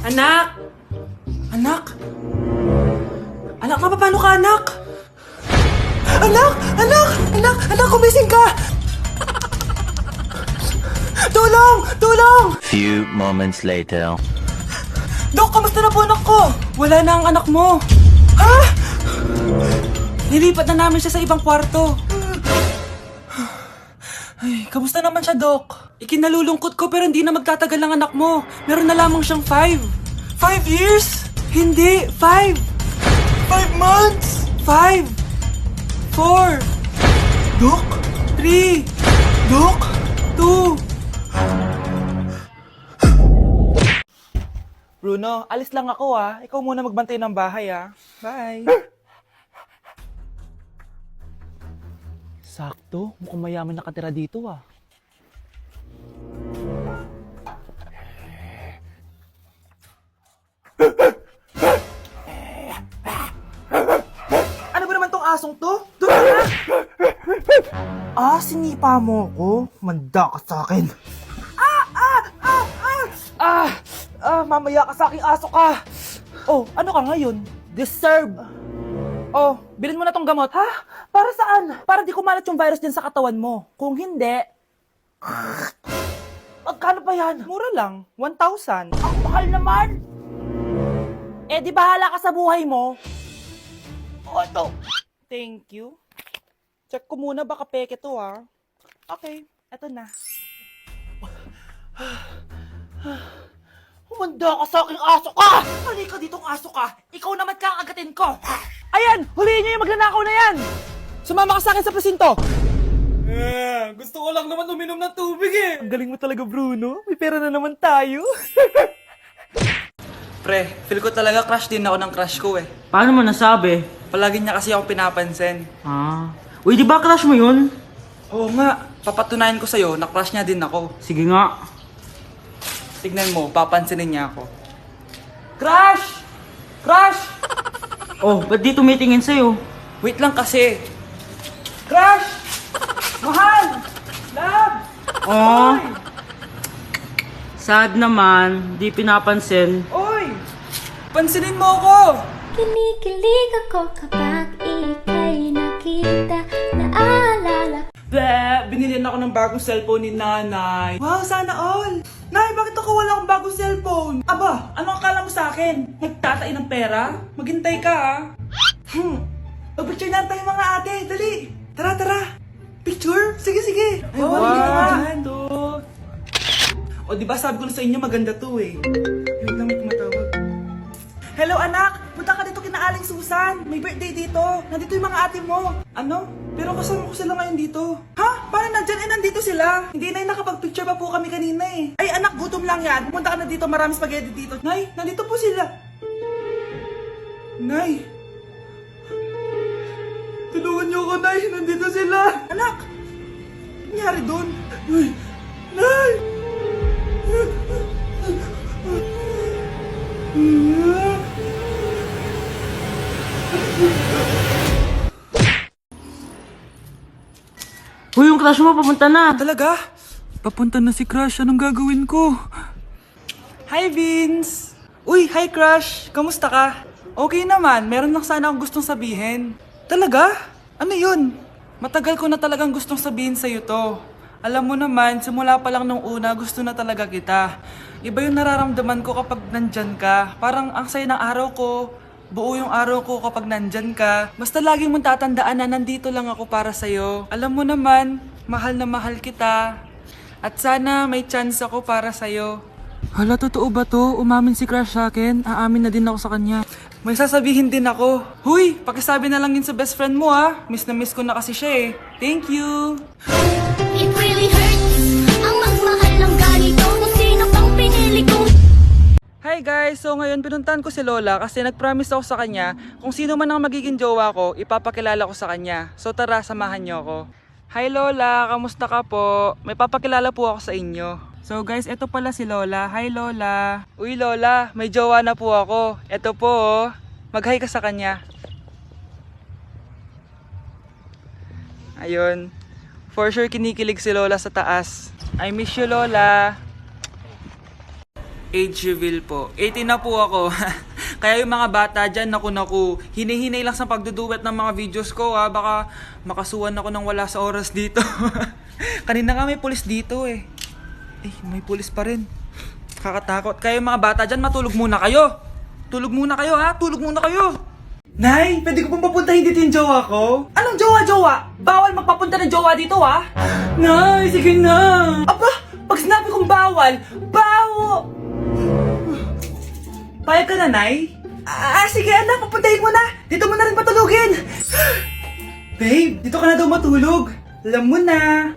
Anak! Anak! Anak, paano ka, anak? Anak! Anak! Anak! Anak, kumising ka! Tulong! Tulong! Few moments later. Dok, kamusta na po anak ko? Wala na ang anak mo. Ha? Nilipat na namin siya sa ibang kwarto. Ay, kamusta naman siya, Dok? Ikinalulungkot ko pero hindi na magtatagal ang anak mo. Meron na lamang siyang 5. 5 years? Hindi, 5. 5 months? 5. 4. Dok? 3. Dok? 2. Bruno, alis lang ako ah. Ikaw muna magbantay ng bahay ah. Bye. Sakto, mukhang mayaman nakatira dito ah. Ano ba naman tong asong to? Doon ka na! Sinipa mo ko? Manda ka sa akin. Mamaya ka sa aking aso ka! Oh, ano ka ngayon? Deserve! Oh, bilhin mo na tong gamot. Ha? Para saan? Para di kumalat yung virus din sa katawan mo. Kung hindi... Magkano pa yan? Mura lang. 1,000. Ang mahal naman! Eh, di bahala ka sa buhay mo. Oh, ito. Thank you. Check ko muna, baka peke to ha. Okay, eto na. Humanda ka sa aking aso ka! Halika ditong aso ka! Ikaw naman kakagatin ko! Ayan! Huliin niyo yung magnanakaw na yan! Sumama ka sa akin sa presinto! Gusto ko lang naman uminom ng tubig eh! Ang galing mo talaga, Bruno. May pera na naman tayo. Pre, feel ko talaga crush din ako ng crush ko eh. Paano mo nasabi? Palagi niya kasi ako pinapansin. Uy, di ba crush mo yun? Oo nga, papatunayan ko sa'yo na crush niya din ako. Sige nga. Tignan mo, papansinin niya ako. Crush! Crush! Oh, ba't di tumitingin sa'yo? Wait lang kasi. Crush! Mahal! Love! Oh, sad naman, di pinapansin. Oy! Pansinin mo ako! Kinikilig ako kapag ika'y nakita. Naalala Binilihan ako ng bagong cellphone ni nanay. Wow, sana all! Nay, bakit ako wala akong bagong cellphone? Aba, ano akala mo sa akin? Nagtatain ng pera? Maghintay ka ah. Picture na tayo mga ate, dali! Tara, tara! Picture? Sige, sige! Ay, Wow, dyan. O, diba sabi ko na sa inyo maganda to eh. Wait lang, may tumatawag. Hello anak! Punta ka dito kina Aling Susan! May birthday dito! Nandito yung mga ate mo! Ano? Pero kasama ko sila ngayon dito. Ha? Paano nandyan? Eh, nandito sila! Hindi na nakapag-picture pa po kami kanina eh. Ay anak, gutom lang yan. Pumunta ka na dito, marami spaghetti dito. Nay, nandito po sila. Nay! Tulungan niyo ako, Nay! Nandito sila! Anak! Ano nangyari doon? Nay! Nay! Uy, yung crush mo papunta na. Talaga? Papunta na si Crush. Anong gagawin ko? Hi, Vince! Uy, hi, Crush! Kamusta ka? Okay naman. Meron lang sana akong gustong sabihin. Talaga? Ano yun? Matagal ko na talagang gustong sabihin sa'yo to. Alam mo naman, simula pa lang nung una, gusto na talaga kita. Iba yung nararamdaman ko kapag nandyan ka. Parang ang saya ng araw ko. Buo yung araw ko kapag nandyan ka. Basta laging mong tatandaan na nandito lang ako para sa'yo. Alam mo naman, mahal na mahal kita. At sana may chance ako para sa'yo. Hala, totoo ba to? Umamin si Crush sa akin. Aamin na din ako sa kanya. May sasabihin din ako. Huy, pakisabi na lang yun sa best friend mo ah. Miss na miss ko na kasi siya eh. Thank you! It really hurts ang magmahal ng ganito. Kung sino pang pinili ko. Hi guys! So ngayon pinuntahan ko si Lola kasi nag-promise ako sa kanya kung sino man ang magiging jowa ko, ipapakilala ko sa kanya. So tara, samahan niyo ako. Hi Lola! Kamusta ka po? May papakilala po ako sa inyo. So guys, ito pala si Lola. Hi Lola! Uy Lola, may jowa na po ako. Ito po oh. Mag-hi ka sa kanya. Ayun. For sure kinikilig si Lola sa taas. I miss you Lola! Age reveal po. 18 na po ako. Kaya yung mga bata dyan, naku, hinihinay lang sa pagduduwet ng mga videos ko ha. Baka makasuhan ako ng wala sa oras dito. Kanina nga may pulis dito eh. Eh, may pulis pa rin. Kakatakot. Kaya yung mga bata dyan, matulog muna kayo. Tulog muna kayo ha, tulog muna kayo. Nay, pwede ko pong papuntahin dito yung jowa ko? Anong jowa? Bawal magpapunta ng jowa dito ha? Nay, sige na. Aba, pag sinabi kong bawal, Payag ka na, Nay? Sige anak, papuntahin mo na. Dito mo na rin patulugin. Babe, dito ka na daw matulog. Alam mo na.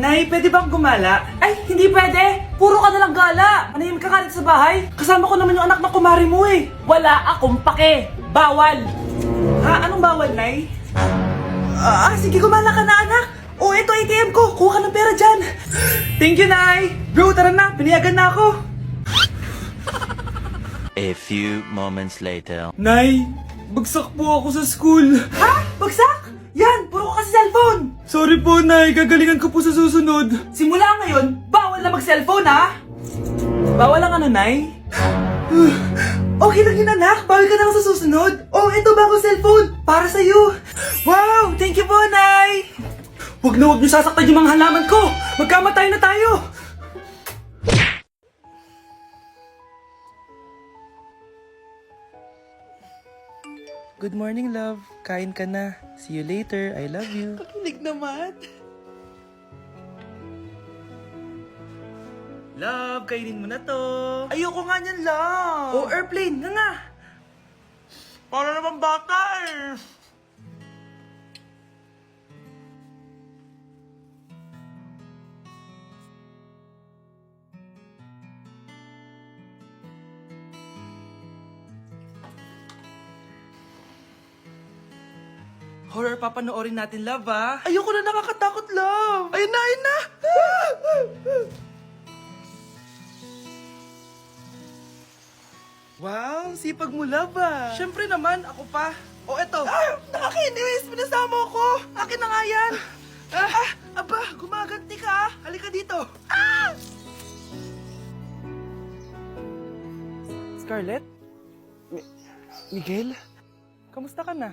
Nay, pwede bang gumala? Ay, hindi pwede. Puro ka nalang gala. Manahimik ka dito sa bahay. Kasama ko naman yung anak ng kumari mo eh. Wala akong pake. Bawal. Ha? Anong bawal, Nay? Sige, gumala ka na, anak. Ito ATM ko. Kuha ka ng pera dyan. Thank you, Nay. Bro, tara na. Piniyagan na ako. A few moments later. Nay, bagsak po ako sa school. Ha? Bagsak? Yan, puro ka kasi cellphone. Sorry po, Nay. Gagalingan ko po sa susunod. Simula ngayon, bawal na mag-cellphone, ha? Bawal lang ano, Nay? Okay lang yun, anak. Bawal ka na lang sa susunod. Ito bagong cellphone. Para sa'yo. Wow, thank you po, Nay. Huwag niyo sasaktan yung mga halaman ko. Magkamatay na tayo. Good morning, love. Kain ka na. See you later. I love you. Kakilig naman. Love, kainin mo na to. Ayoko nga niyan, love. Airplane. Nga. Para naman bata eh. Horror papanoorin natin, love, ha? Ayoko na, nakakatakot, love. Ayun na. Wow, sipag mo, love, ah. Siyempre naman, ako pa. Eto. Nakakainis, pinasama ko. Akin na nga yan. Aba, gumaganti ka, halika dito. Scarlett? Miguel? Kamusta ka na?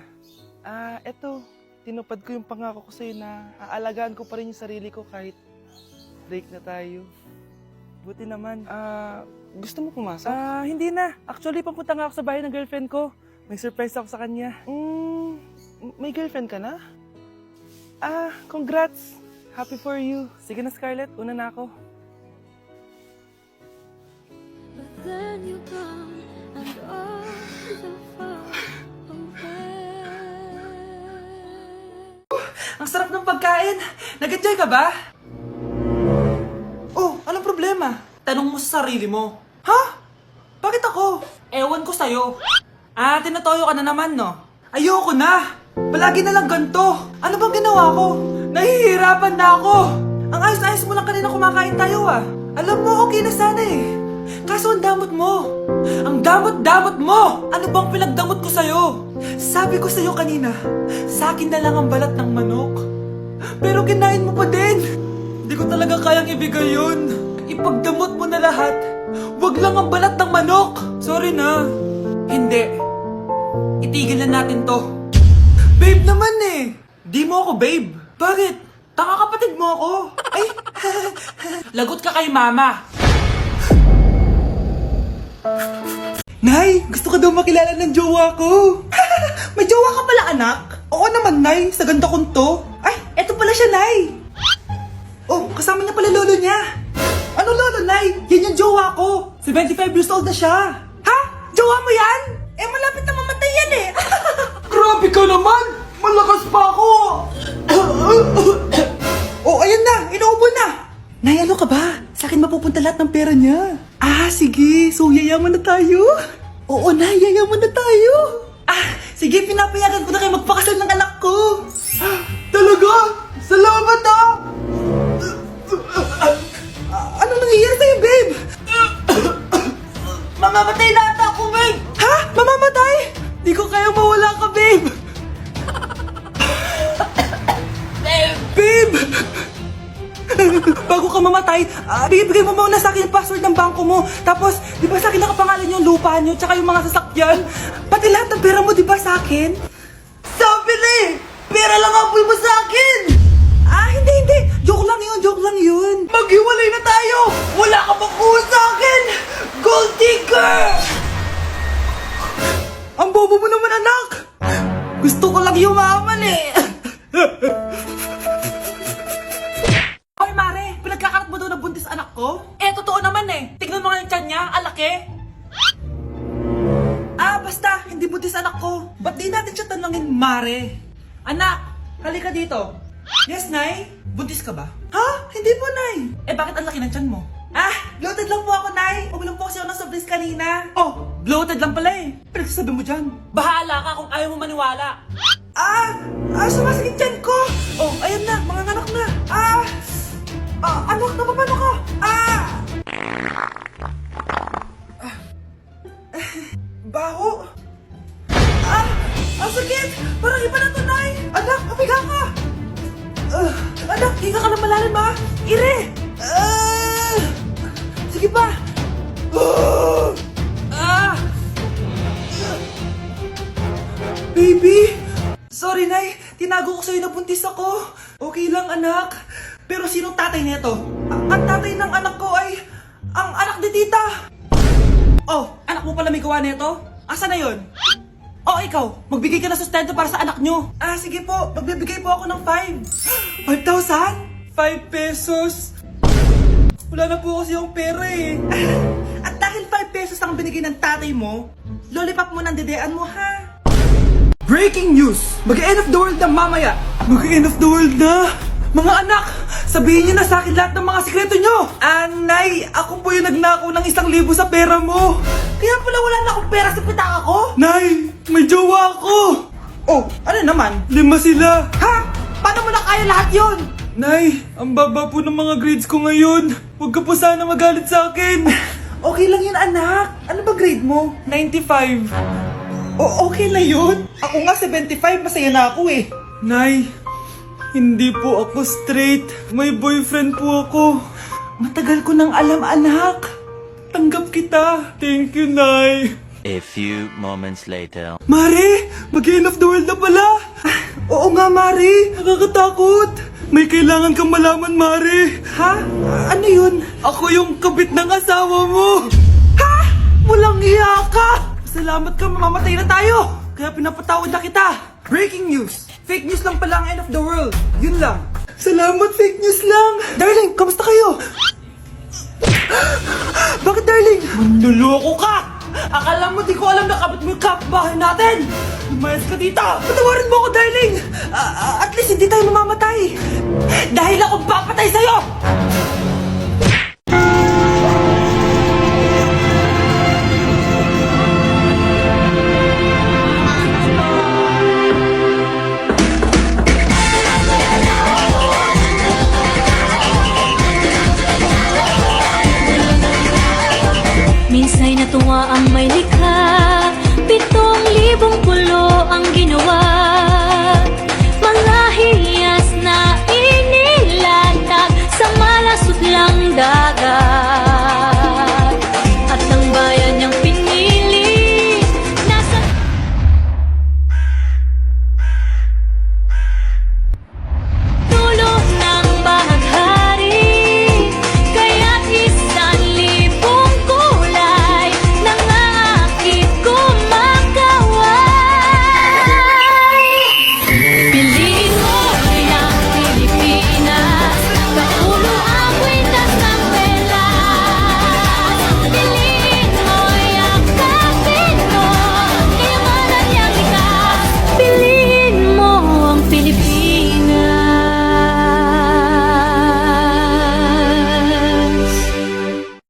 Eto, tinupad ko yung pangako ko sa'yo na aalagaan ko pa rin yung sarili ko kahit break na tayo. Buti naman. Gusto mo pumasok? Hindi na. Actually, papunta nga ako sa bahay ng girlfriend ko. May surprise ako sa kanya. May girlfriend ka na? Congrats. Happy for you. Sige na, Scarlett. Una na ako. But then you come and all so far away. Ang sarap ng pagkain. Nag-enjoy ka ba? Anong problema? Tanong mo sa sarili mo. Ha? Bakit ako? Ewan ko sa'yo. Tinatoyo ka na naman, no? Ayoko na. Palagi na lang ganito. Ano bang ginawa ko? Nahihirapan na ako. Ang ayos-ayos mo lang kanina kumakain tayo, ah. Alam mo, okay na sana eh. Kaso ang damot mo. Ang damot-damot mo. Ano bang pinagdamot ko sa'yo? Sabi ko sa'yo kanina, sa akin na lang ang balat ng manok. Pero kinain mo pa din. Hindi ko talaga kayang ibigay yun. Ipagdamot mo na lahat. Wag lang ang balat ng manok. Sorry na. Hindi. Itigil na natin to. Babe naman eh. Di mo ako babe. Bakit? Taka kapatid mo ako. Ay, lagot ka kay mama. Nay, gusto ka daw makilala ng jowa ko. May jowa ka pala, anak? Oo naman, Nay. Sa ganda kong to. Ay, eto pala siya, Nay. Kasama niya pala lolo niya. Ano lolo, Nay? Yan yung jowa ko. 75 years old na siya. Ha? Jowa mo yan? Malapit na mamatay yan eh. Grabe ka naman. Malakas pa ako. Ayan na. Inuubo na. Nay, ano ka ba? Sa akin mapupunta lahat ng pera niya. Sige. So, yayaman na tayo? Oo, Nay. Yayaman na tayo. Sige. Pinapayagan ko na kayo magpakasal ng anak ko. Talaga? Salamat, Ano nangyayari sa'yo, babe? Mamamatay na ata ako, babe. Ha? Mamamatay? Di ko kaya mawala ka, babe. Babe! Bago ka mamatay, bigay mo muna sa akin yung password ng bangko mo. Tapos, di ba sa akin nakapangalan yung lupa nyo, tsaka yung mga sasakyan? Pati lahat ng pera mo, di ba sa akin? Sabi na eh! Pera lang ang mo sa akin! Hindi. Joke lang yun. Maghiwalay na tayo! Wala ka makuha sa akin! Gold digger! Ang bobo mo naman, anak! Gusto ko lang yumaman eh! Hoy, Mare! Pinagkakarat mo daw na buntis anak ko? Totoo naman eh! Tignan mo nga yung tiyan niya, alaki! Basta, hindi buntis anak ko. Ba't di natin siya tanongin, Mare? Anak, halika dito. Yes, Nay? Buntis ka ba? Ha? Hindi po, Nay. Bakit ang laki ng tiyan mo? Bloated lang po ako, Nay. Uminom po kasi ako ng sobris kanina. Oh, bloated lang pala eh. Pinagsasabi mo dyan. Bahala ka kung ayaw mo maniwala. Sumasakit tiyan ko. Oh, ayun na, mga anak na. Anak, napapano ka? Baho. Ang sakit. Parang iba na to, Nay. Anak, papiga ka. Anak, hinga ka na malalim, ha? Ire! Sige pa! Baby! Sorry, Nay. Tinago ko sa'yo na buntis ako. Okay lang, anak. Pero sinong tatay nito? Ang tatay ng anak ko ay ang anak ni tita. Oh, anak mo pala may gawa nito? Asa na yun? Oh, ikaw, magbigay ka na sustento para sa anak nyo. Sige po, magbibigay po ako ng 5. 5,000? 5 pesos? Wala na po kasi yung pera eh. At dahil 5 pesos ang binigay ng tatay mo, lollipop mo ng dedean mo, ha? Breaking news! Mag-end of the world na mamaya! Mag-end of the world na! Mga anak, sabihin niyo na sa akin lahat ng mga sikreto niyo! Nay, ako po yung nagnakaw ng 1,000 sa pera mo! Kaya pala wala na akong pera sa pitaka ko? Nay, may jowa ako! Oh, ano naman? 5 sila! Ha? Paano mo na kaya lahat yon? Nay, ang baba po ng mga grades ko ngayon. Huwag ka po sana magalit sa akin. Okay lang yun, anak. Ano ba grade mo? 95. Okay na yun? Ako nga 75, masaya na ako eh. Nay, hindi po ako straight. May boyfriend po ako. Matagal ko nang alam, anak. Tanggap kita. Thank you, Nay. A few moments later. Mare, mag-end of the world na pala. Oo nga, Mare. Nakakatakot. May kailangan kang malaman, Mare. Ha? Ano yun? Ako yung kabit ng asawa mo. Ha? Walang iya ka. Salamat ka, mamamatay na tayo. Kaya pinapatawad na kita. Breaking news. Fake news lang pala ang end of the world. Yun lang. Salamat, fake news lang. Darling, kamusta kayo? Bakit, darling? Manluloko ka! Akala mo di ko alam na kabit mo yung kapbahay natin! Lumayas ka dito! Patawarin mo ako, darling! At least hindi tayo mamamatay! Dahil akong papatay sa'yo! Minsa'y natuwa ang may likha, 7,000 pulo ang ginawa. Mga hiyas na inilatag sa malasot lang dagat.